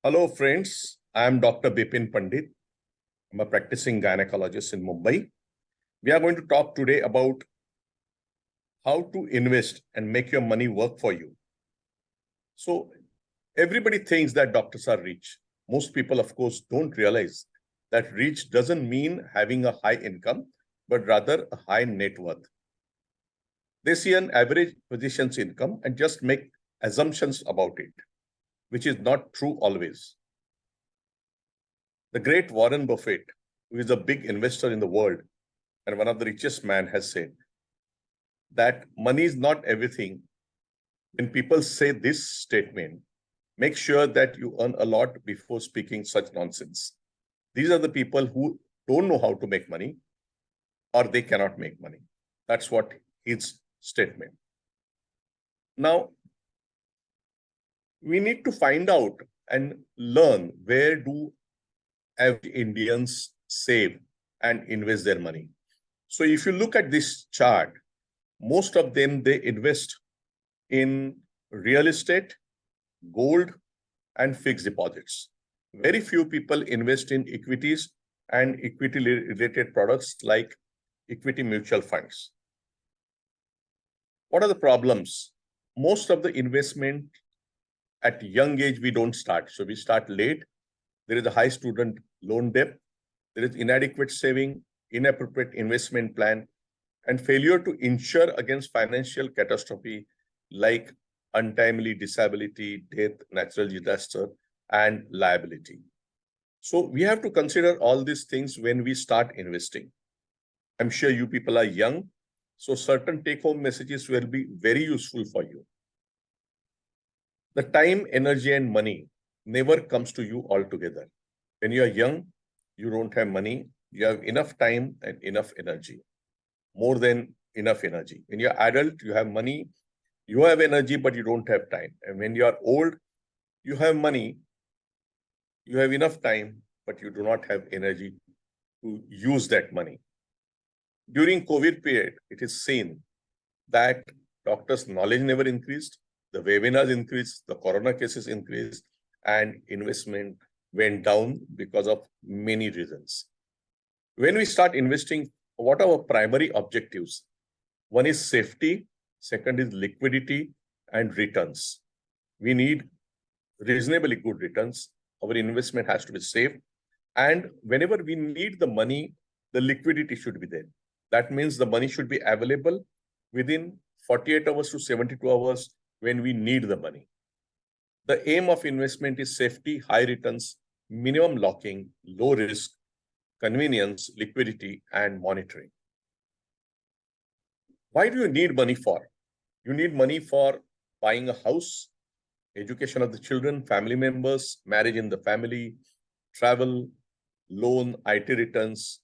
Hello, friends. I am Dr. Bipin Pandit. I'm a practicing gynecologist in Mumbai. We are going to talk today about how to invest and make your money work for you. So, everybody thinks that doctors are rich. Most people, of course, don't realize that rich doesn't mean having a high income, but rather a high net worth. They see an average physician's income and just make assumptions about it, which is not true always. The great Warren Buffett, who is a big investor in the world and one of the richest men, has said that money is not everything. When people say this statement, make sure that you earn a lot before speaking such nonsense. These are the people who don't know how to make money or they cannot make money. That's what his statement. Now, we need to find out and learn where do average Indians save and invest their money. So if you look at this chart, most of them, they invest in real estate, gold, and fixed deposits. Very few people invest in equities and equity-related products like equity mutual funds. What are the problems? Most of the investment at young age, we don't start. So we start late. There is a high student loan debt. There is inadequate saving, inappropriate investment plan, and failure to insure against financial catastrophe like untimely disability, death, natural disaster, and liability. So we have to consider all these things when we start investing. I'm sure you people are young, so certain take-home messages will be very useful for you. The time, energy, and money never comes to you altogether. When you are young, you don't have money, you have enough time and enough energy, more than enough energy. When you're adult, you have money, you have energy, but you don't have time. And when you are old, you have money, you have enough time, but you do not have energy to use that money. During COVID period, it is seen that doctors' knowledge never increased, the webinars increased, the corona cases increased, and investment went down because of many reasons. When we start investing, what are our primary objectives? One is safety, second is liquidity and returns. We need reasonably good returns. Our investment has to be safe. And whenever we need the money, the liquidity should be there. That means the money should be available within 48 hours to 72 hours when we need the money. The aim of investment is safety, high returns, minimum locking, low risk, convenience, liquidity, and monitoring. Why do you need money for? You need money for buying a house, education of the children, family members, marriage in the family, travel, loan, IT returns,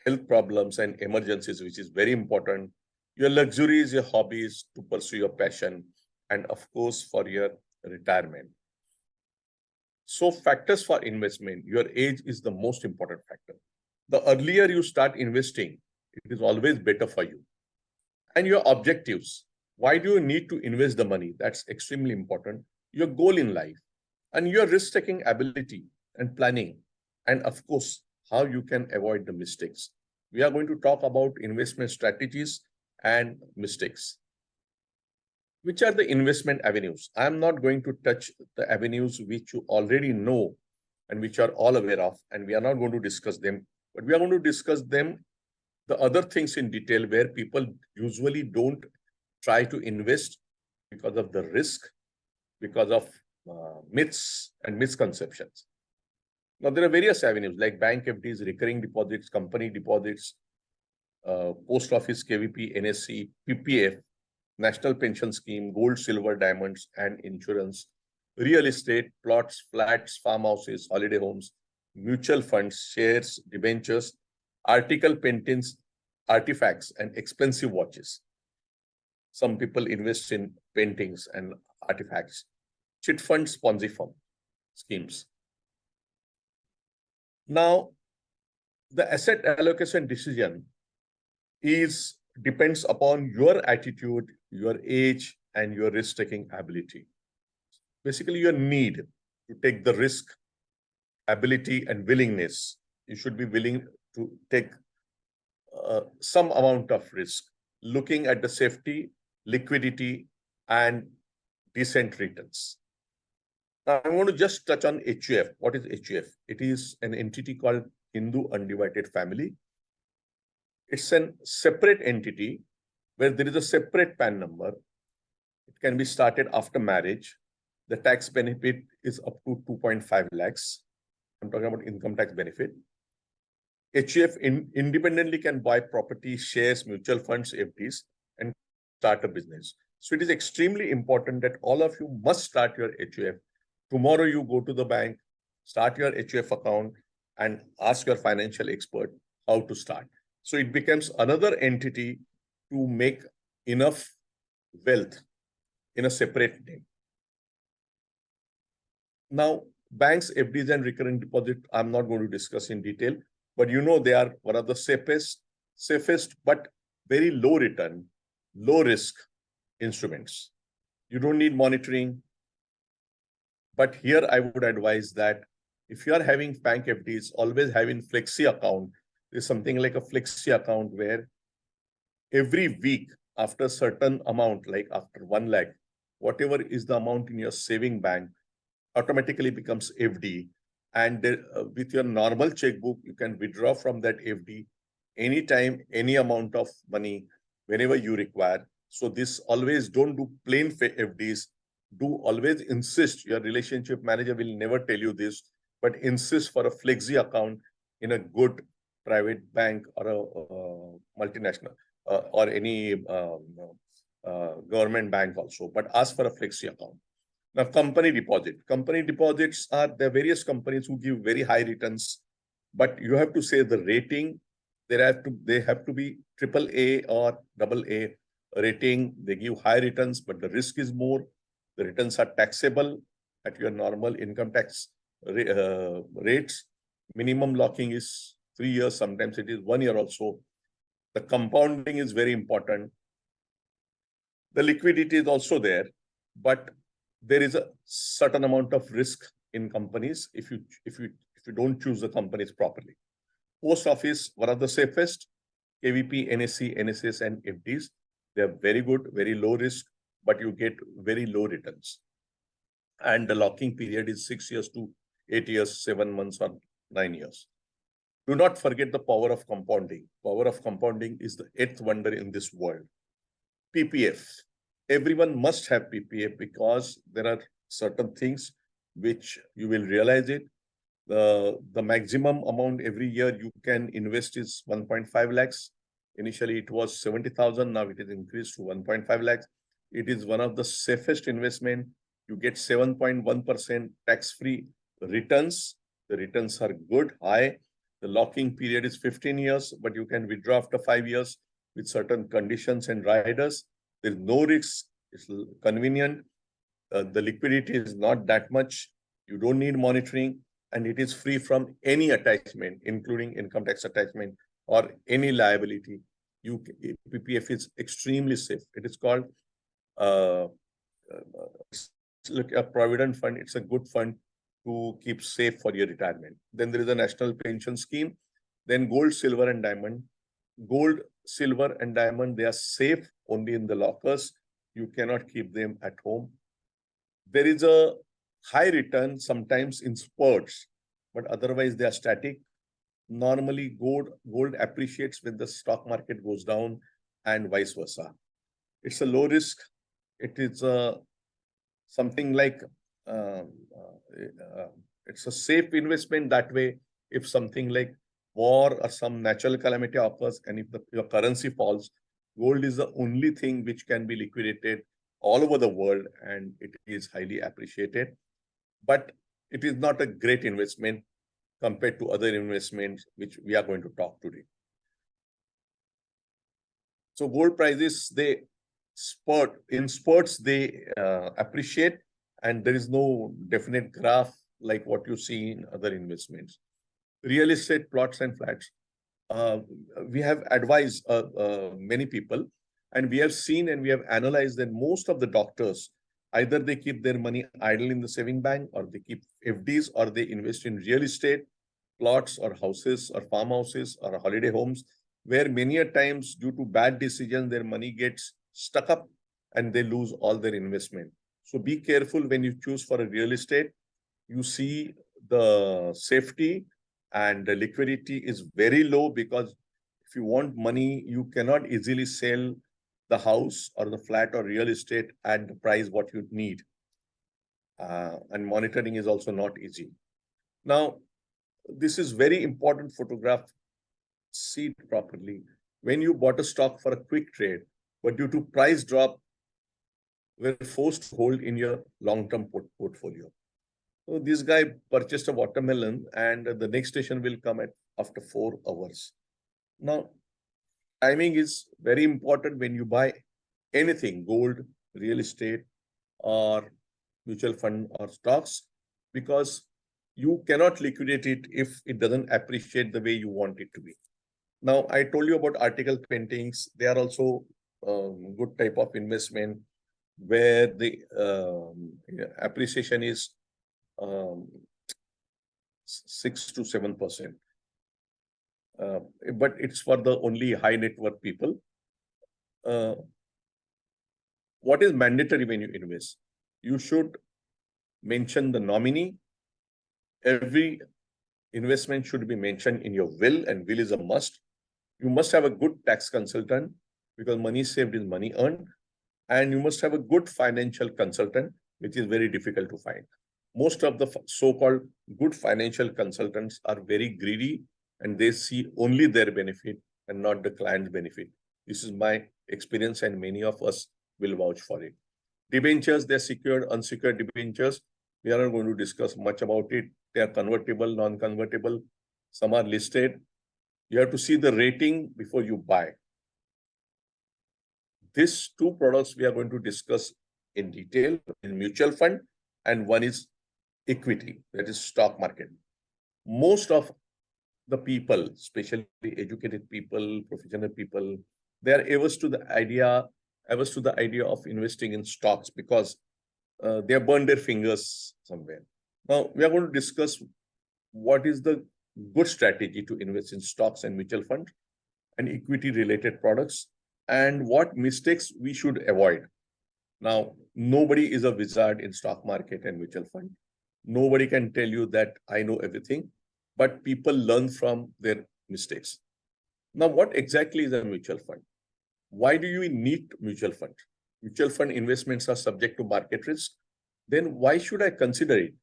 health problems and emergencies, which is very important, your luxuries, your hobbies to pursue your passion, and of course, for your retirement. So factors for investment, your age is the most important factor. The earlier you start investing, it is always better for you. And your objectives, why do you need to invest the money? That's extremely important. Your goal in life and your risk-taking ability and planning. And of course, how you can avoid the mistakes. We are going to talk about investment strategies and mistakes. Which are the investment avenues? I'm not going to touch the avenues which you already know and which are all aware of, and we are not going to discuss them, but we are going to discuss them, the other things in detail where people usually don't try to invest because of the risk, because of myths and misconceptions. Now, there are various avenues like bank FDs, recurring deposits, company deposits, post office, KVP, NSC, PPF, National Pension Scheme, gold, silver, diamonds, and insurance, real estate, plots, flats, farmhouses, holiday homes, mutual funds, shares, debentures, article paintings, artifacts, and expensive watches. Some people invest in paintings and artifacts, chit funds, Ponzi firm schemes. Now, the asset allocation decision depends upon your attitude, your age, and your risk-taking ability. Basically, your need. to take the risk, ability, and willingness. You should be willing to take some amount of risk, looking at the safety, liquidity, and decent returns. Now, I want to just touch on HUF. What is HUF? It is an entity called Hindu Undivided Family. It's a separate entity where there is a separate PAN number. It can be started after marriage. The tax benefit is up to 2.5 lakhs. I'm talking about income tax benefit. HUF independently can buy property, shares, mutual funds, FDs, and start a business. So it is extremely important that all of you must start your HUF. Tomorrow you go to the bank, start your HUF account, and ask your financial expert how to start. So it becomes another entity to make enough wealth in a separate name. Now, banks, FDs, and recurring deposit, I'm not going to discuss in detail, but you know they are one of the safest, but very low return, low risk instruments. You don't need monitoring. But here I would advise that if you are having bank FDs, always having flexi account. There's something like a flexi account where every week after a certain amount, like after 1 lakh, whatever is the amount in your saving bank automatically becomes FD. And with your normal checkbook, you can withdraw from that FD anytime, any amount of money, whenever you require. So this always don't do plain FDs. Do always insist, your relationship manager will never tell you this, but insist for a flexi account in a good private bank or a multinational or any government bank also, but ask for a flexi account. Now, company deposit. Company deposits are the various companies who give very high returns, but you have to say the rating. They have to be AAA or AA rating. They give high returns, but the risk is more. The returns are taxable at your normal income tax rates. Minimum locking is 3 years. Sometimes it is 1 year also. The compounding is very important. The liquidity is also there, but there is a certain amount of risk in companies if you don't choose the companies properly. Post office, one of the safest. KVP, NSC, NSS, and FDs. They are very good, very low risk, but you get very low returns. And the locking period is 6 years to 8 years, 7 months, or 9 years. Do not forget the power of compounding. Power of compounding is the 8th wonder in this world. PPF. Everyone must have PPF because there are certain things which you will realize it. The maximum amount every year you can invest is 1.5 lakhs. Initially, it was 70,000. Now it is increased to 1.5 lakhs. It is one of the safest investment. You get 7.1% tax-free returns. The returns are good, high. The locking period is 15 years, but you can withdraw after 5 years with certain conditions and riders. There's no risk. It's convenient. The liquidity is not that much. You don't need monitoring, and it is free from any attachment, including income tax attachment or any liability. PPF is extremely safe. It is called a provident fund. It's a good fund to keep safe for your retirement. Then there is a national pension scheme. Then gold, silver, and diamond. Gold, silver, and diamond, they are safe only in the lockers. You cannot keep them at home. There is a high return sometimes in spurts, but otherwise they are static. Normally, gold appreciates when the stock market goes down and vice versa. It's a low risk. It is something like it's a safe investment that way. If something like war or some natural calamity occurs and if your currency falls, gold is the only thing which can be liquidated all over the world and it is highly appreciated. But it is not a great investment compared to other investments which we are going to talk today. So gold prices, they spurts, they appreciate, and there is no definite graph like what you see in other investments. Real estate plots and flats. We have advised many people, and we have seen and we have analyzed that most of the doctors, Either they keep their money idle in the saving bank, or they keep FDs, or they invest in real estate, plots or houses or farmhouses or holiday homes, where many a times due to bad decisions, their money gets stuck up and they lose all their investment. So be careful when you choose for a real estate. You see the safety and the liquidity is very low, because if you want money, you cannot easily sell the house or the flat or real estate at the price what you need. And monitoring is also not easy. Now, this is very important photograph. See it properly. When you bought a stock for a quick trade, but due to price drop, were forced to hold in your long-term portfolio. So this guy purchased a watermelon, and the next station will come at after 4 hours. Now, timing is very important when you buy anything, gold, real estate, or mutual fund or stocks, because you cannot liquidate it if it doesn't appreciate the way you want it to be. Now, I told you about article paintings. They are also good type of investment where the appreciation is 6 to 7%. But it's for the only high net worth people. What is mandatory when you invest? You should mention the nominee. Every investment should be mentioned in your will, and will is a must. You must have a good tax consultant, because money saved is money earned. And you must have a good financial consultant, which is very difficult to find. Most of the so-called good financial consultants are very greedy, and they see only their benefit and not the client's benefit. This is my experience, and many of us will vouch for it. Debentures, they're secured, unsecured debentures. We are not going to discuss much about it. They are convertible, non-convertible. Some are listed. You have to see the rating before you buy. These two products we are going to discuss in detail in mutual fund, and one is equity, that is stock market. Most of the people, especially educated people, professional people, they are averse to the idea of investing in stocks, because they have burned their fingers somewhere. Now, we are going to discuss what is the good strategy to invest in stocks and mutual funds and equity related products, and what mistakes we should avoid. Now, nobody is a wizard in stock market and mutual fund. Nobody can tell you that I know everything, but people learn from their mistakes. Now, what exactly is a mutual fund? Why do you need mutual fund? Mutual fund investments are subject to market risk. Then why should I consider it?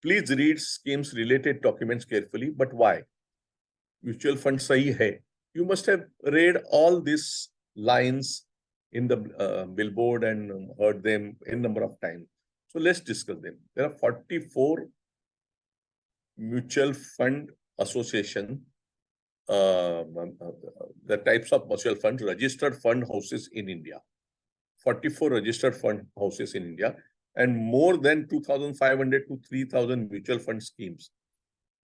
Please read schemes related documents carefully. But why? Mutual fund sahi hai. You must have read all these lines in the billboard and heard them a number of times. So let's discuss them. There are 44 mutual fund association, the types of mutual funds, registered fund houses in India. 44 registered fund houses in India, and more than 2,500 to 3,000 mutual fund schemes.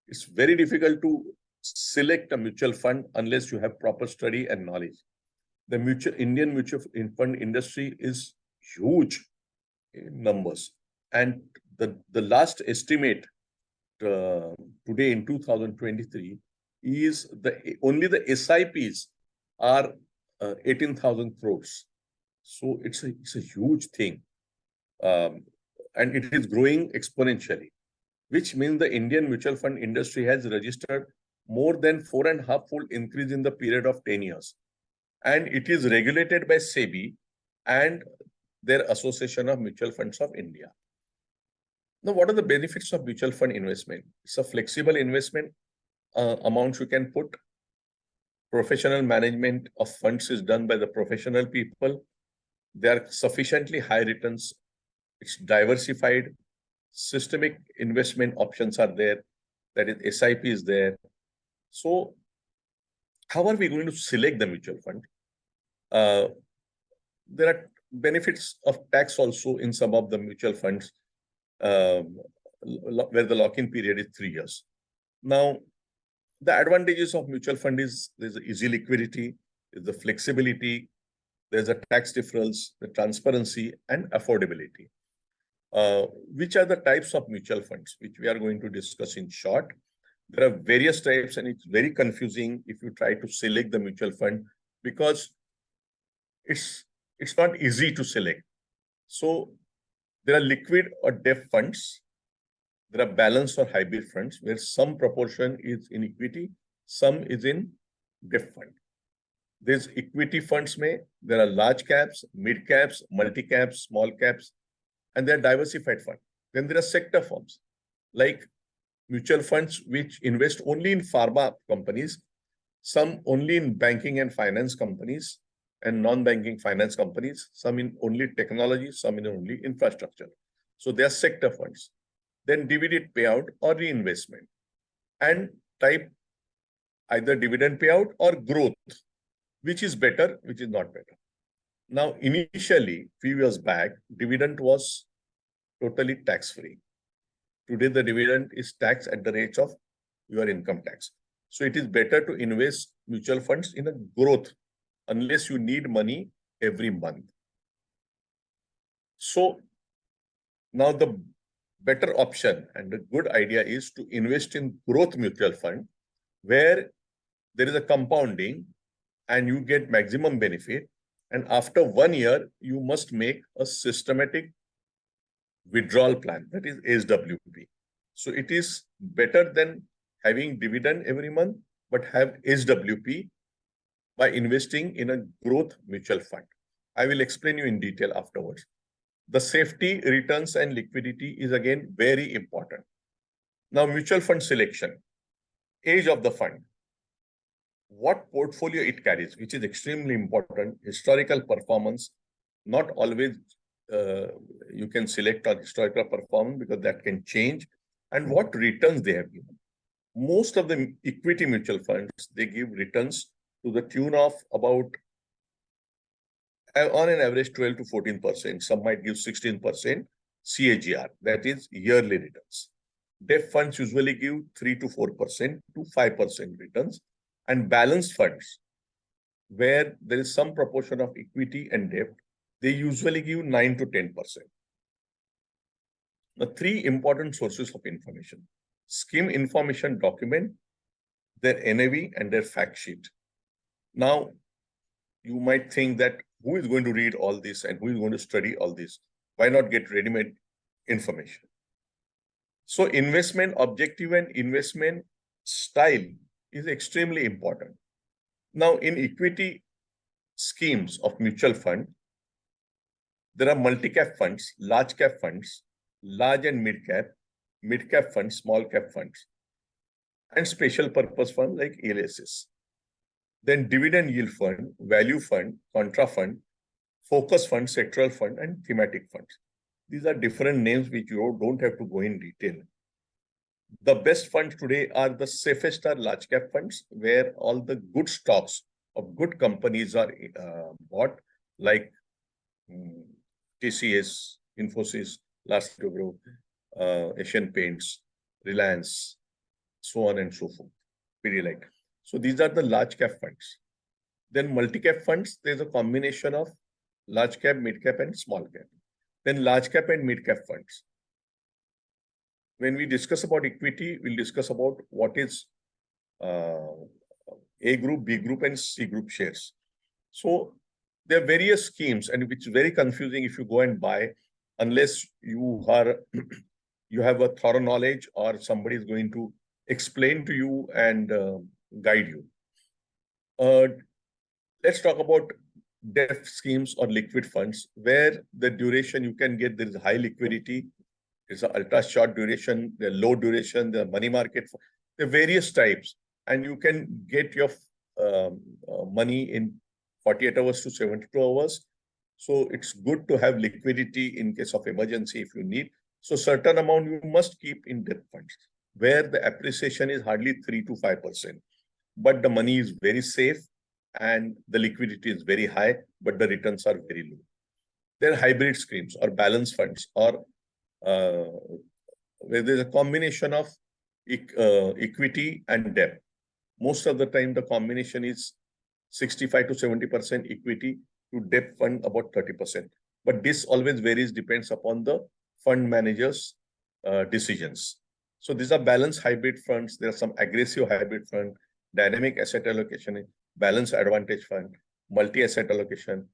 It's very difficult to select a mutual fund unless you have proper study and knowledge. The Indian mutual fund industry is huge in numbers, and the last estimate today in 2023 is only the SIPs are 18,000 crores. So it's a huge thing, and it is growing exponentially, which means the Indian mutual fund industry has registered more than 4.5-fold increase in the period of 10 years. And it is regulated by SEBI and their Association of Mutual Funds of India. Now, what are the benefits of mutual fund investment? It's a flexible investment. Amounts you can put. Professional management of funds is done by the professional people. There are sufficiently high returns. It's diversified. Systemic investment options are there. That is, SIP is there. So, how are we going to select the mutual fund? There are benefits of tax also in some of the mutual funds, where the lock-in period is 3 years. Now, the advantages of mutual fund is there's easy liquidity, there's the flexibility, there's a tax difference, the transparency, and affordability. Which are the types of mutual funds, which we are going to discuss in short. There are various types, and it's very confusing if you try to select the mutual fund because it's not easy to select. So there are liquid or debt funds. There are balanced or hybrid funds where some proportion is in equity, some is in debt fund. There's equity funds there are large caps, mid caps, multi caps, small caps, and they're diversified funds. Then there are sector funds like mutual funds which invest only in pharma companies, some only in banking and finance companies and non-banking finance companies, some in only technology, some in only infrastructure. So they are sector funds. Then dividend payout or reinvestment, and type either dividend payout or growth, which is better, which is not better. Now, initially, few years back, dividend was totally tax-free. Today, the dividend is taxed at the rate of your income tax. So it is better to invest mutual funds in a growth unless you need money every month. So now the better option and the good idea is to invest in growth mutual fund where there is a compounding and you get maximum benefit. And after 1 year, you must make a systematic withdrawal plan, that is SWP. So it is better than having dividend every month, but have SWP by investing in a growth mutual fund. I will explain you in detail afterwards. The safety, returns, and liquidity is again very important. Now, mutual fund selection, age of the fund, what portfolio it carries, which is extremely important, historical performance, not always you can select on historical performance because that can change, and what returns they have given. Most of the equity mutual funds, they give returns to the tune of about, on an average, 12 to 14%. Some might give 16% CAGR, that is yearly returns. Debt funds usually give 3 to 4% to 5% returns, and balanced funds, where there is some proportion of equity and debt, they usually give 9 to 10%. The three important sources of information: scheme information document, their NAV, and their fact sheet. Now, you might think that who is going to read all this and who is going to study all this? Why not get ready-made information? So investment objective and investment style is extremely important. Now, in equity schemes of mutual fund, there are multi-cap funds, large cap funds, large and mid-cap funds, small cap funds, and special purpose fund like ELSS. Then dividend yield fund, value fund, contra fund, focus fund, sectoral fund, and thematic funds. These are different names which you don't have to go in detail. The best funds today are the safest are large cap funds, where all the good stocks of good companies are bought, like TCS, Infosys, Larsen Group, Asian Paints, Reliance, so on and so forth, Pidilite. So these are the large cap funds. Then multi-cap funds, there's a combination of large cap, mid cap, and small cap. Then large cap and mid cap funds. When we discuss about equity, we'll discuss about what is A group, B group, and C group shares. So there are various schemes, and which is very confusing if you go and buy, unless you are you have a thorough knowledge or somebody is going to explain to you and guide you. Let's talk about debt schemes or liquid funds, where the duration you can get, there is high liquidity, there's an ultra short duration, there are low duration, there are money market, there are various types, and you can get your money in 48 hours to 72 hours. So it's good to have liquidity in case of emergency if you need. So certain amount you must keep in debt funds, where the appreciation is hardly 3 to 5%. But the money is very safe and the liquidity is very high, but the returns are very low. There are hybrid schemes or balance funds, or where there's a combination of equity and debt. Most of the time, the combination is 65 to 70% equity to debt fund about 30%. But this always varies, depends upon the fund managers' decisions. So these are balanced hybrid funds. There are some aggressive hybrid fund, dynamic asset allocation, balanced advantage fund, multi-asset allocation.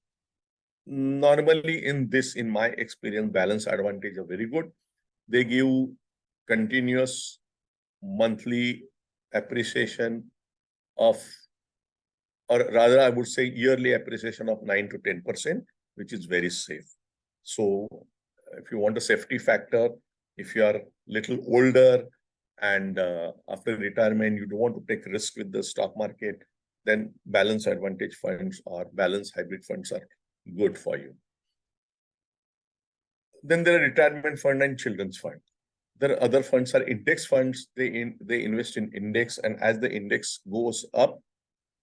Normally in my experience, balanced advantage are very good. They give continuous monthly appreciation of, or rather I would say yearly appreciation of 9 to 10%, which is very safe. So if you want a safety factor, if you are little older and after retirement, you don't want to take risk with the stock market, then balanced advantage funds or balanced hybrid funds are good for you. Then there are retirement fund and children's fund. There are other funds are index funds. They invest in index, and as the index goes up,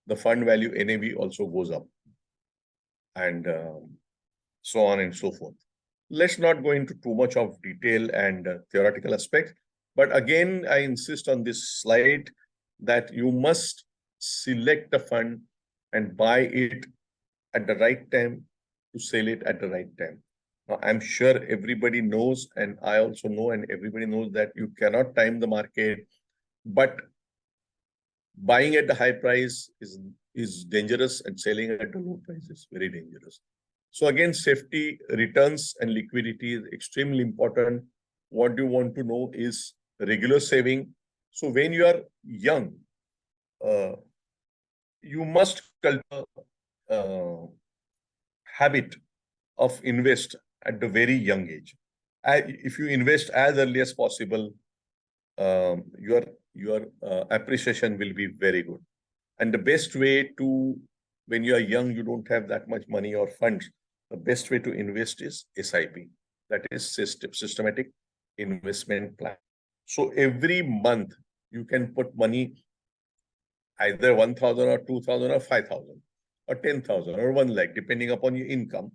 the fund value NAV also goes up, and so on and so forth. Let's not go into too much of detail and theoretical aspects. But again, I insist on this slide that you must select a fund and buy it at the right time to sell it at the right time. Now, I'm sure everybody knows, and I also know, and everybody knows that you cannot time the market, but buying at the high price is dangerous and selling at the low price is very dangerous. So again, safety, returns, and liquidity is extremely important. What you want to know is regular saving. So when you are young, you must cultivate habit of invest at the very young age. If you invest as early as possible, your appreciation will be very good. And the best way to, when you are young, you don't have that much money or funds, the best way to invest is SIP. That is systematic investment plan. So every month you can put money, either 1,000 or 2,000 or 5,000 or 10,000 or 1 lakh, depending upon your income,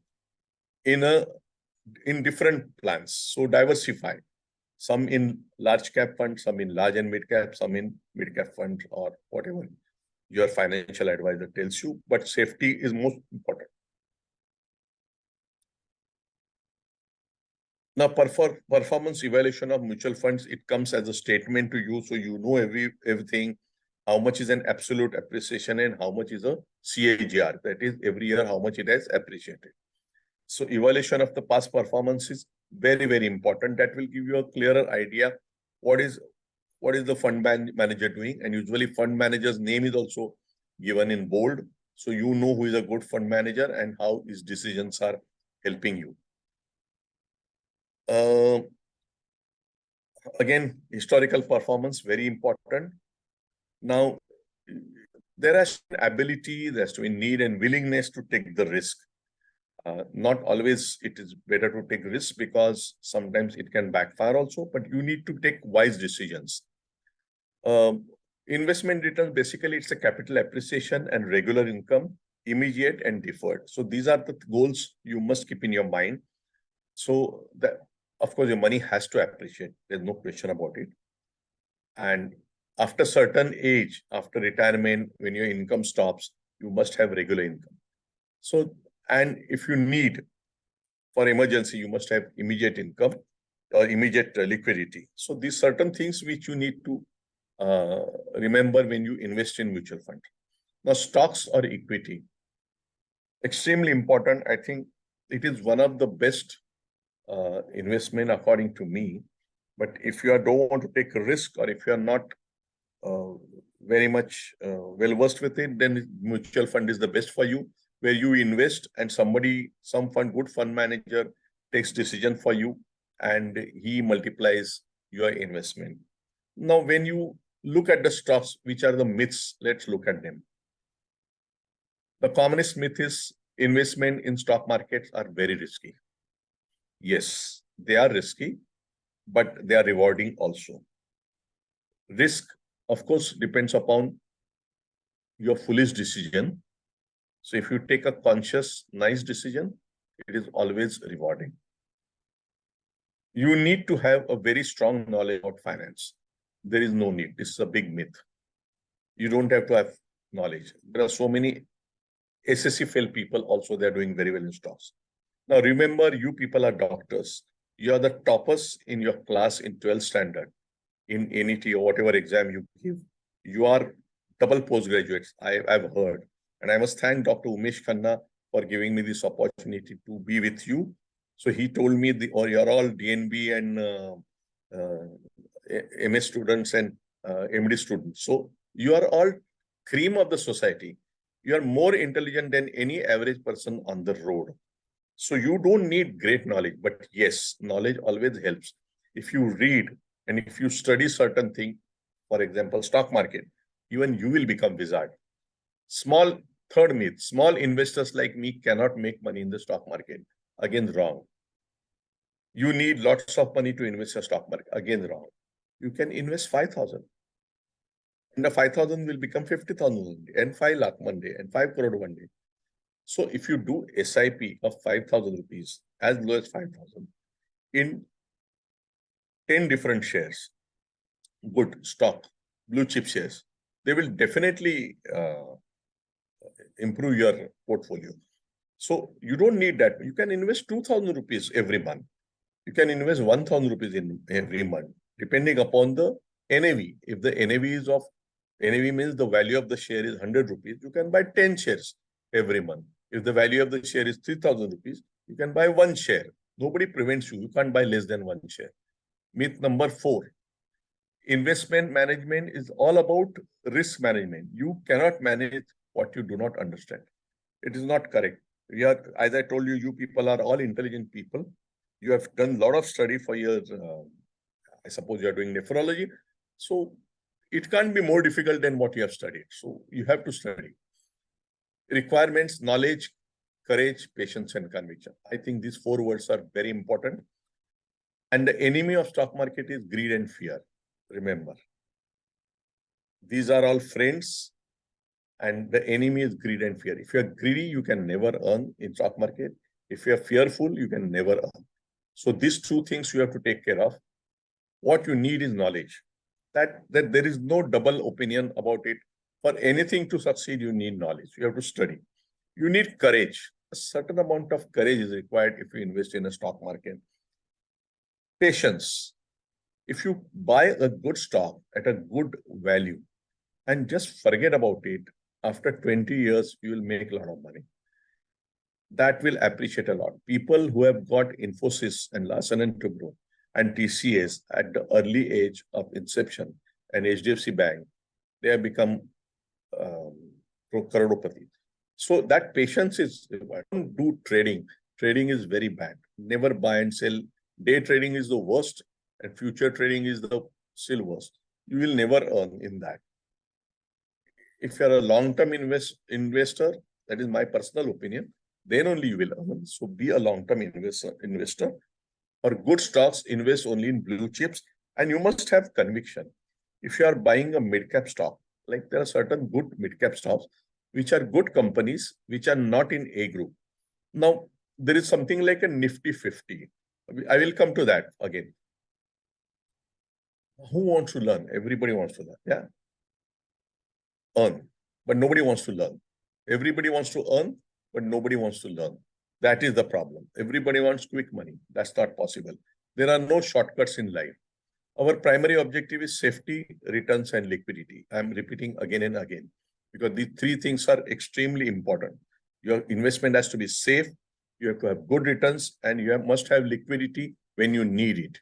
in different plans. So diversify. Some in large cap funds, some in large and mid cap, some in mid cap funds, or whatever your financial advisor tells you. But safety is most important. Now, performance evaluation of mutual funds, it comes as a statement to you, so you know everything. How much is an absolute appreciation and how much is a CAGR? That is every year how much it has appreciated. So evaluation of the past performance is very, very important. That will give you a clearer idea what is the fund manager doing. And usually fund manager's name is also given in bold. So you know who is a good fund manager and how his decisions are helping you. Again, historical performance, very important. Now, there has ability, there has to be need and willingness to take the risk. Not always it is better to take risks because sometimes it can backfire also, but you need to take wise decisions. Investment returns, basically it's a capital appreciation and regular income, immediate and deferred. So these are the goals you must keep in your mind. So that, of course, your money has to appreciate. There's no question about it. And after certain age, after retirement, when your income stops, you must have regular income. So, and if you need for emergency, you must have immediate income or immediate liquidity. So these certain things which you need to remember when you invest in mutual fund. Now, stocks or equity, extremely important. I think it is one of the best investment according to me. But if you don't want to take a risk, or if you are not very much well versed with it, then mutual fund is the best for you, where you invest and some good fund manager takes decision for you and he multiplies your investment. Now, when you look at the stocks, which are the myths, let's look at them. The commonest myth is investment in stock markets are very risky. Yes, they are risky, but they are rewarding also. Risk, of course, depends upon your foolish decision. So if you take a conscious, nice decision, it is always rewarding. You need to have a very strong knowledge about finance. There is no need. This is a big myth. You don't have to have knowledge. There are so many SSC failed people also, they're doing very well in stocks. Now, remember, you people are doctors. you are the toppers in your class in 12th standard, in NET or whatever exam you give. You are double postgraduates, I've heard. And I must thank Dr. Umesh Khanna for giving me this opportunity to be with you. So he told me, you're all DNB and MS students and MD students. So you are all cream of the society. You are more intelligent than any average person on the road. So you don't need great knowledge, but yes, knowledge always helps. If you read and if you study certain thing, for example, stock market, even you will become wizard. Third myth, small investors like me cannot make money in the stock market. Again, wrong. You need lots of money to invest in stock market. Again, wrong. You can invest 5,000. And the 5,000 will become 50,000 one day, and 5 lakh one day, and 5 crore one day. So if you do SIP of 5,000 rupees, as low as 5,000, in 10 different shares, good stock, blue chip shares, they will definitely improve your portfolio. So you don't need that. You can invest 2,000 rupees every month. You can invest 1,000 rupees in every month, depending upon the NAV. If the NAV means the value of the share is 100 rupees, you can buy 10 shares every month. If the value of the share is 3,000 rupees, you can buy 1 share. Nobody prevents you. You can't buy less than 1 share. Myth number 4. Investment management is all about risk management. You cannot manage what you do not understand. It is not correct. As I told you, you people are all intelligent people. You have done a lot of study for your, I suppose you are doing nephrology. So it can't be more difficult than what you have studied. So you have to study. Requirements, knowledge, courage, patience, and conviction. I think these 4 words are very important. And the enemy of stock market is greed and fear. Remember, these are all friends, and the enemy is greed and fear. If you are greedy, you can never earn in stock market. If you are fearful, you can never earn. So these 2 things you have to take care of. What you need is knowledge. That there is no double opinion about it. For anything to succeed, you need knowledge. You have to study. You need courage. A certain amount of courage is required if you invest in a stock market. Patience. If you buy a good stock at a good value and just forget about it, after 20 years, you will make a lot of money. That will appreciate a lot. People who have got Infosys and Larsen & Toubro and TCS at the early age of inception and HDFC Bank, they have become crorepati. So that patience is required. Don't do trading. Trading is very bad. Never buy and sell. Day trading is the worst, and future trading is the still worst. You will never earn in that. If you are a long-term investor, that is my personal opinion, then only you will earn. So be a long-term investor. For good stocks, invest only in blue chips, and you must have conviction. If you are buying a mid-cap stock, like there are certain good mid-cap stocks, which are good companies, which are not in A group. Now, there is something like a Nifty 50. I will come to that again. Who wants to learn? Everybody wants to learn. Yeah. Earn, but nobody wants to learn. Everybody wants to earn, but nobody wants to learn. That is the problem. Everybody wants quick money. That's not possible. There are no shortcuts in life. Our primary objective is safety, returns, and liquidity. I'm repeating again and again, because these 3 things are extremely important. Your investment has to be safe, you have to have good returns, and you must have liquidity when you need it.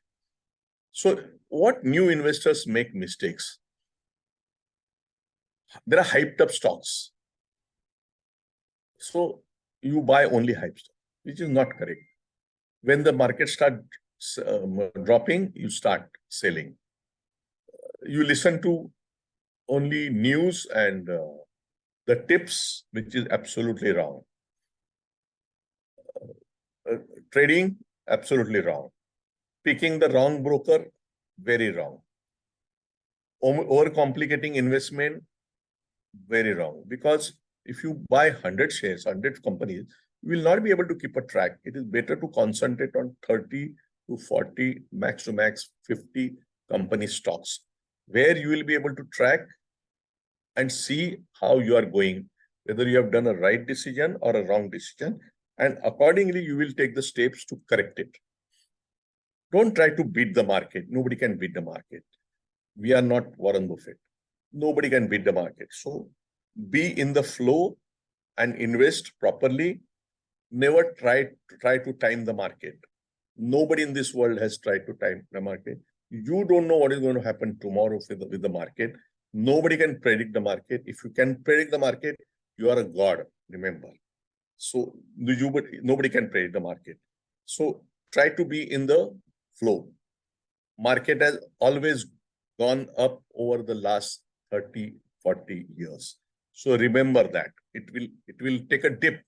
So what new investors make mistakes? There are hyped up stocks. So you buy only hype stock, which is not correct. When the market starts dropping, you start selling. You listen to only news and the tips, which is absolutely wrong. Trading, absolutely wrong. Picking the wrong broker, very wrong. Overcomplicating investment, very wrong. Because if you buy 100 shares, 100 companies, you will not be able to keep a track. It is better to concentrate on 30 to 40, max to max 50 company stocks, where you will be able to track and see how you are going, whether you have done a right decision or a wrong decision, and accordingly, you will take the steps to correct it. Don't try to beat the market. Nobody can beat the market. We are not Warren Buffett. Nobody can beat the market. So be in the flow and invest properly. Never try to time the market. Nobody in this world has tried to time the market. You don't know what is going to happen tomorrow with the market. Nobody can predict the market. If you can predict the market, you are a god, remember. So nobody can predict the market. So try to be in the flow. Market has always gone up over the last 30, 40 years. So remember that. It will take a dip.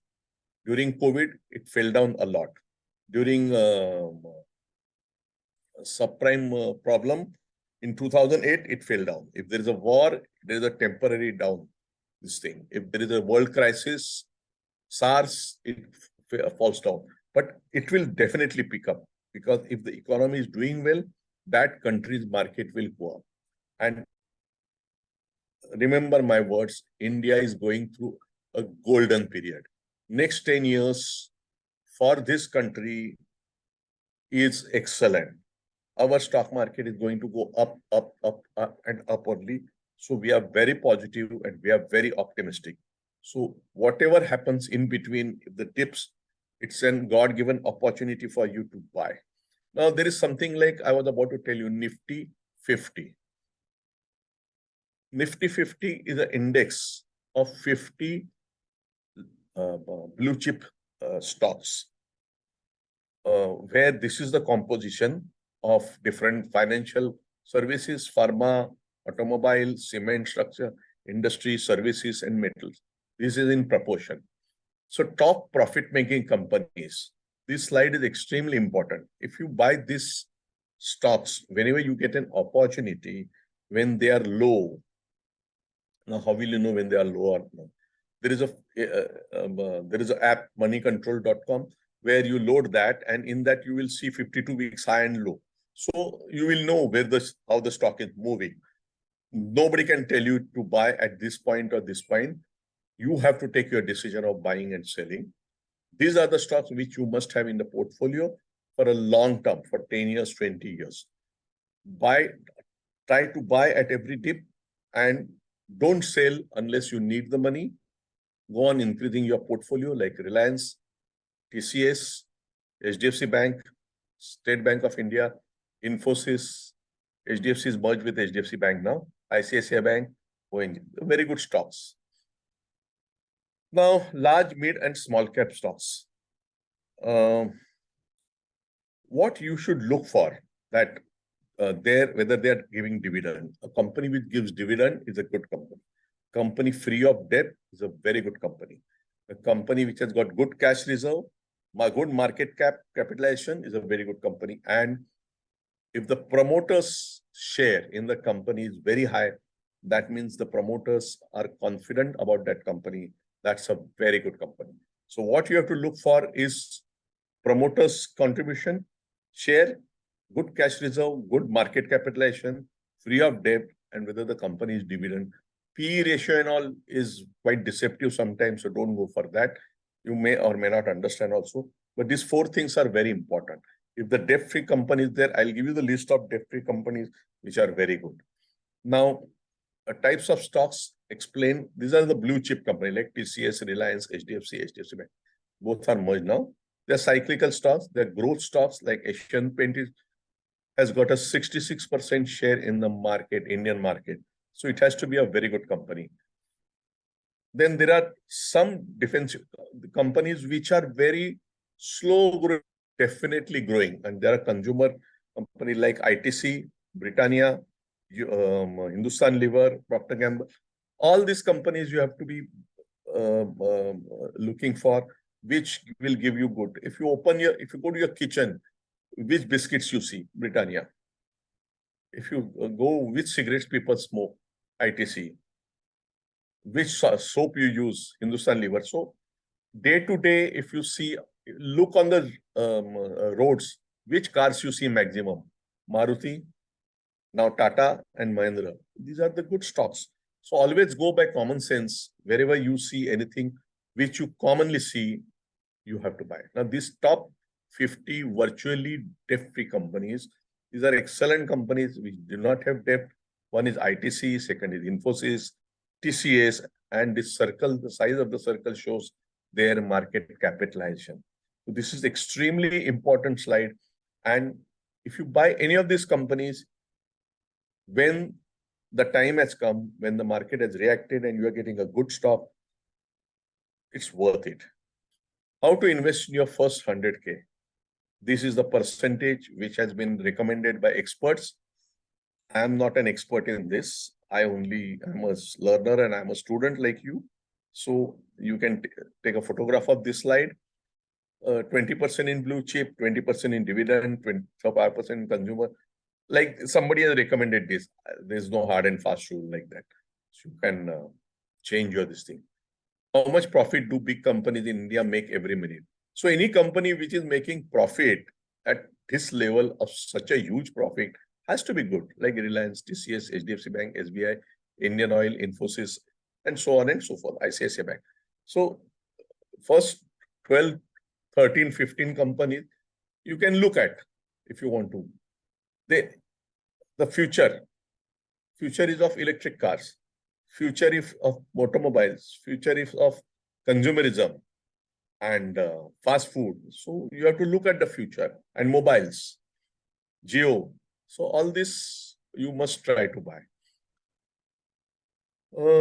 During COVID, it fell down a lot. During subprime problem in 2008, it fell down. If there is a war, there is a temporary down, this thing. If there is a world crisis, SARS, it falls down. But it will definitely pick up, because if the economy is doing well, that country's market will go up. And remember my words, India is going through a golden period. Next 10 years for this country is excellent. Our stock market is going to go up and up only. So we are very positive and we are very optimistic. So whatever happens in between, if the dips, it's a God-given opportunity for you to buy. Now there is something like I was about to tell you, Nifty 50. Nifty 50 is an index of 50 blue chip stocks, where this is the composition of different financial services, pharma, automobile, cement structure, industry, services, and metals. This is in proportion. So top profit-making companies, this slide is extremely important. If you buy these stocks, whenever you get an opportunity, when they are low, now how will you know when they are low or not? There is a app, moneycontrol.com, where you load that, and in that you will see 52 weeks high and low. So you will know how the stock is moving. Nobody can tell you to buy at this point or this point. You have to take your decision of buying and selling. These are the stocks which you must have in the portfolio for a long term, for 10 years, 20 years. Try to buy at every dip and don't sell unless you need the money. Go on increasing your portfolio like Reliance, TCS, HDFC Bank, State Bank of India, Infosys. HDFC is merged with HDFC Bank now, ICICI Bank, ONG. Very good stocks. Now, large, mid, and small cap stocks. What you should look for that whether they are giving dividend. A company which gives dividend is a good company. Company free of debt is a very good company. A company which has got good cash reserve, good market capitalization is a very good company. And if the promoters' share in the company is very high, that means the promoters are confident about that company. That's a very good company. So what you have to look for is promoters' contribution, share, good cash reserve, good market capitalization, free of debt, and whether the company is dividend. PE ratio and all is quite deceptive sometimes, so don't go for that. You may or may not understand also. But these four things are very important. If the debt-free company is there, I'll give you the list of debt-free companies which are very good. Now, types of stocks explain. These are the blue chip companies like TCS, Reliance, HDFC Bank. Both are merged now. They're cyclical stocks. They're growth stocks like Asian Paints has got a 66% share in the market, Indian market. So it has to be a very good company. Then there are some defensive companies which are very slow growing, definitely growing. And there are consumer companies like ITC, Britannia, Hindustan Lever, Procter & Gamble. All these companies you have to be looking for, which will give you good. If you go to your kitchen, which biscuits you see? Britannia. If you go, which cigarettes people smoke? ITC. Which soap you use? Hindustan Lever. So day to day, if you see, look on the roads, which cars you see maximum? Maruti, now Tata and Mahindra. These are the good stocks. So always go by common sense. Wherever you see anything which you commonly see, you have to buy. Now, these top 50 virtually debt-free companies. These are excellent companies which do not have debt. One is ITC, second is Infosys, TCS, and this circle, the size of the circle shows their market capitalization. So this is extremely important slide. And if you buy any of these companies, when the time has come, when the market has reacted and you are getting a good stock, it's worth it. How to invest in your first 100K? This is the percentage which has been recommended by experts. I am not an expert in this. I'm a learner and I'm a student like you. So you can take a photograph of this slide. 20% in blue chip, 20% in dividend, 25% in consumer. Like somebody has recommended this. There's no hard and fast rule like that. So you can change this thing. How much profit do big companies in India make every minute? So any company which is making profit at this level of such a huge profit has to be good, like Reliance, TCS, HDFC Bank, SBI, Indian Oil, Infosys, and so on and so forth, ICICI Bank. So first 12, 13, 15 companies you can look at if you want to. The future is of electric cars, future is of automobiles, future is of consumerism and fast food. So you have to look at the future, and mobiles, Geo. So all this you must try to buy.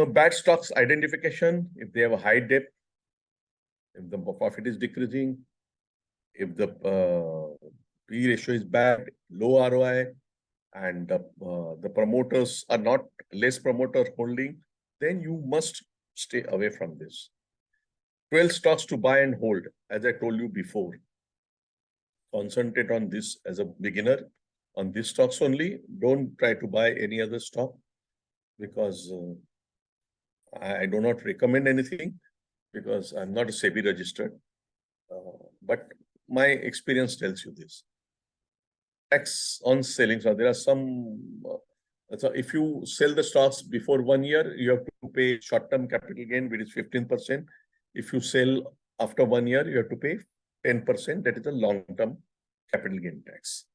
Bad stocks identification, if they have a high debt, if the profit is decreasing, if the P ratio is bad, low ROI, and the promoters are not less promoter holding, then you must stay away from this. 12 stocks to buy and hold. As I told you before, concentrate on this as a beginner, on these stocks only. Don't try to buy any other stock because I do not recommend anything because I'm not a SEBI registered. But my experience tells you this. Tax on selling. So there are some, so if you sell the stocks before 1 year, you have to pay short-term capital gain, which is 15%. If you sell after 1 year, you have to pay 10%. That is a long-term capital gain tax.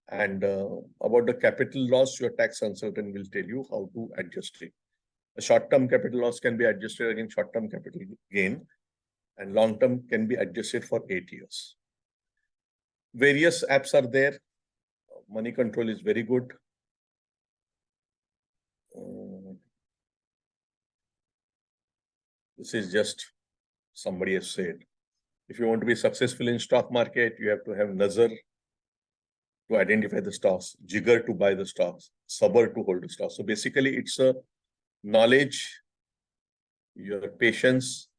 And about the capital loss, your tax consultant will tell you how to adjust it. A short-term capital loss can be adjusted against short-term capital gain, and long-term can be adjusted for 8 years. Various apps are there. Money control is very good. This is just somebody has said. If you want to be successful in stock market, you have to have nazar to identify the stocks, jigger to buy the stocks, sabr to hold the stocks. So basically, it's a knowledge, your patience,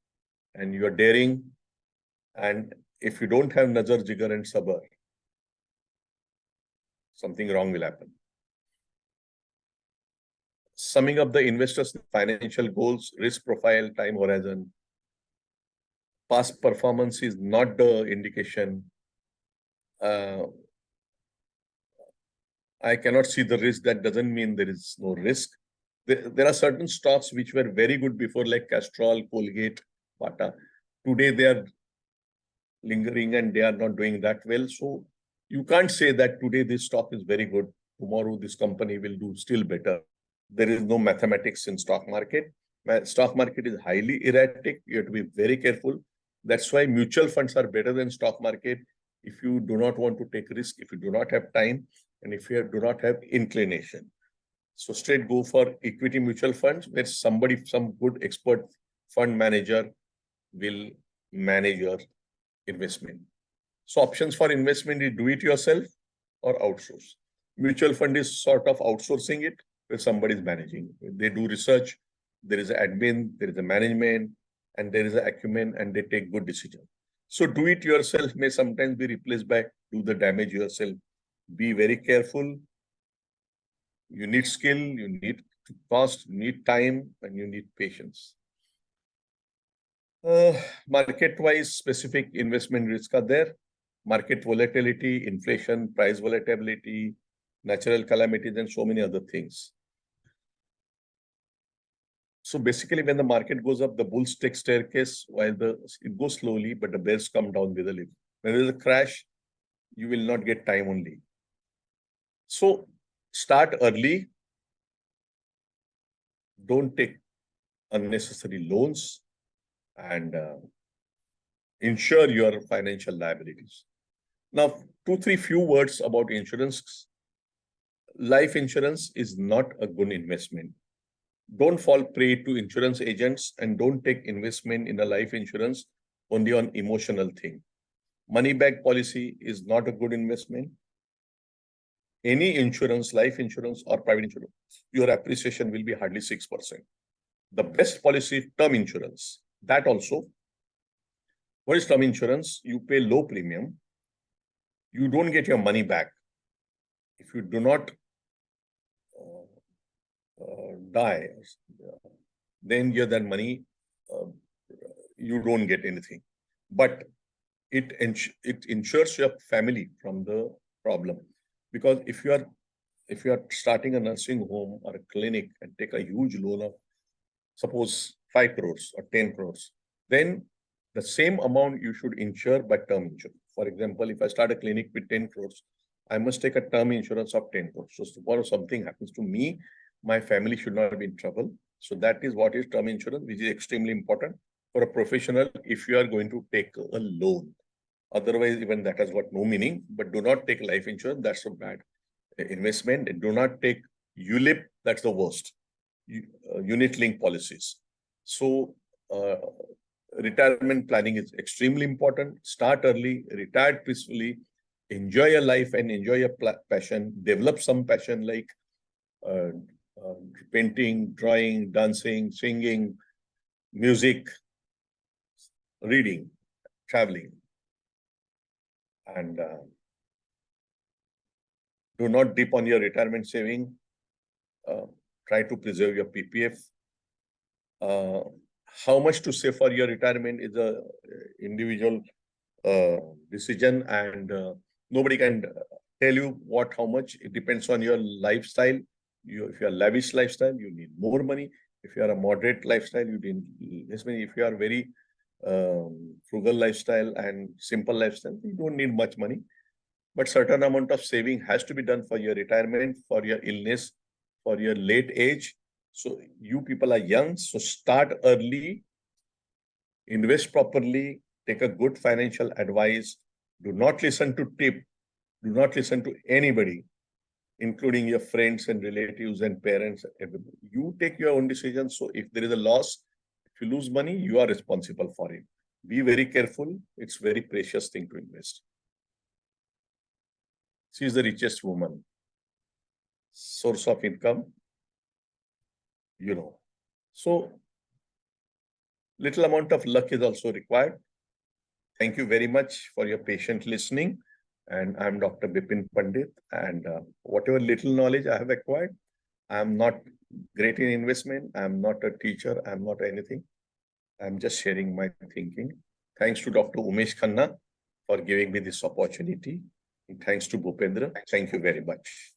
and your daring. And if you don't have nazar, jigger, and sabr, something wrong will happen. Summing up the investors' financial goals, risk profile, time horizon. Past performance is not the indication. I cannot see the risk. That doesn't mean there is no risk. There are certain stocks which were very good before, like Castrol, Colgate, Bata. Today they are lingering and they are not doing that well. So you can't say that today this stock is very good, tomorrow this company will do still better. There is no mathematics in stock market. Stock market is highly erratic. You have to be very careful. That's why mutual funds are better than stock market. If you do not want to take risk, if you do not have time, and if you do not have inclination. So straight go for equity mutual funds where some good expert fund manager will manage your investment. So options for investment is do it yourself or outsource. Mutual fund is sort of outsourcing it where somebody is managing. They do research, there is an admin, there is a management, and there is an acumen, and they take good decisions. So do it yourself may sometimes be replaced by do the damage yourself. Be very careful. You need skill, you need cost, you need time, and you need patience. Market-wise, specific investment risks are there. Market volatility, inflation, price volatility, natural calamities, and so many other things. So basically, when the market goes up, the bulls take staircase while it goes slowly, but the bears come down with a lift. When there is a crash, you will not get time only. So start early. Don't take unnecessary loans and ensure your financial liabilities. Now, few words about insurance. Life insurance is not a good investment. Don't fall prey to insurance agents and don't take investment in a life insurance only on emotional thing. Money back policy is not a good investment. Any insurance, life insurance or private insurance, your appreciation will be hardly 6%. The best policy is term insurance. That also, what is term insurance? You pay low premium. You don't get your money back. If you do not die, then that money, you don't get anything. But it insures your family from the problem. Because if you are starting a nursing home or a clinic and take a huge loan of suppose 5 crores or 10 crores, then the same amount you should insure by term insurance. For example, if I start a clinic with 10 crores, I must take a term insurance of 10 crores. So tomorrow something happens to me, my family should not be in trouble. So that is what is term insurance, which is extremely important for a professional if you are going to take a loan. Otherwise, even that has got no meaning. But do not take life insurance. That's a bad investment. And do not take ULIP. That's the worst. Unit link policies. So retirement planning is extremely important. Start early, retire peacefully, enjoy your life and enjoy your passion. Develop some passion like painting, drawing, dancing, singing, music, reading, traveling. And do not dip on your retirement saving. Try to preserve your PPF. How much to save for your retirement is a individual decision, and nobody can tell you how much. It depends on your lifestyle. If you are lavish lifestyle, you need more money. If you are a moderate lifestyle, you need less money. If you are very frugal lifestyle and simple lifestyle, you don't need much money. But certain amount of saving has to be done for your retirement, for your illness, for your late age. So you people are young, so start early, invest properly, take a good financial advice. Do not listen to tip. Do not listen to anybody, including your friends and relatives and parents. Everybody. You take your own decisions. So if there is a loss, if you lose money, you are responsible for it. Be very careful. It's a very precious thing to invest. She is the richest woman. Source of income, So little amount of luck is also required. Thank you very much for your patient listening. And I'm Dr. Bipin Pandit. And whatever little knowledge I have acquired, I'm not great in investment. I'm not a teacher. I'm not anything. I'm just sharing my thinking. Thanks to Dr. Umesh Khanna for giving me this opportunity. And thanks to Bhupendra. Thank you very much.